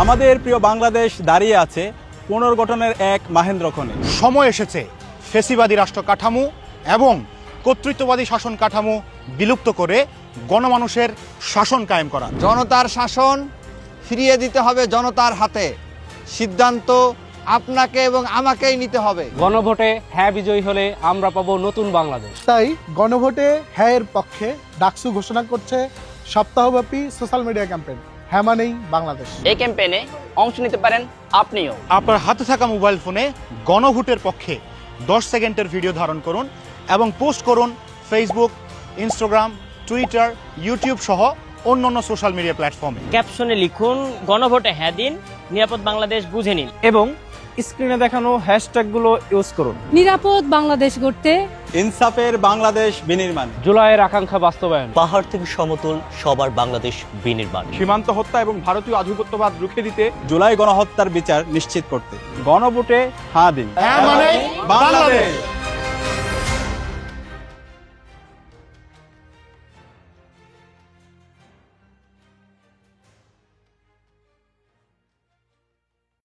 আমাদের প্রিয় বাংলাদেশ দাঁড়িয়ে আছে পুনর্গঠনের এক মাহেন্দ্রক্ষণে। সময় এসেছে ফ্যাসিবাদী রাষ্ট্র কাঠামো এবং কর্তৃত্ববাদী শাসন কাঠামো বিলুপ্ত করে গণমানুষের শাসন কায়েম করা। জনতার শাসন ফিরিয়ে দিতে হবে জনতার হাতে। সিদ্ধান্ত আপনাকে এবং আমাকেই নিতে হবে। গণভোটে হ্যাঁ বিজয়ী হলে আমরা পাবো নতুন বাংলাদেশ। তাই গণভোটে হ্যাঁ এর পক্ষে ডাকসু ঘোষণা করছে সপ্তাহব্যাপী সোশ্যাল মিডিয়া ক্যাম্পেইন হ্যাঁ মানেই বাংলাদেশ। এই ক্যাম্পেইনে অংশ নিতে পারেন আপনিও। আপনার হাতে থাকা মোবাইল ফোনে গণভোটের পক্ষে 10 সেকেন্ডের ভিডিও ধারণ করুন এবং পোস্ট করুন ফেসবুক, ইনস্টাগ্রাম, টুইটার, ইউটিউব সহ অন্যান্য সোশ্যাল মিডিয়া প্ল্যাটফর্মে। ক্যাপশনে লিখুন গণভোটে হ্যাঁ দিন, নিরাপদ বাংলাদেশ বুঝে নিন। এবং স্ক্রিনে দেখানো হ্যাশট্যাগুলো ইউজ করুন। নিরাপদ বাংলাদেশ গড়তে, ইনসাফের বাংলাদেশ বিনির্মাণ, জুলাইয়ের আকাঙ্ক্ষা বাস্তবায়ন, পাহাড় থেকে সমতল সবার বাংলাদেশ বিনির্মাণ, সীমান্ত হত্যা এবং ভারতীয় আধিপত্যবাদ রুখে দিতে, জুলাই গণহত্যার বিচার নিশ্চিত করতে। গণভোটে হ্যাঁ দিন। হ্যাঁ মানে বাংলাদেশ।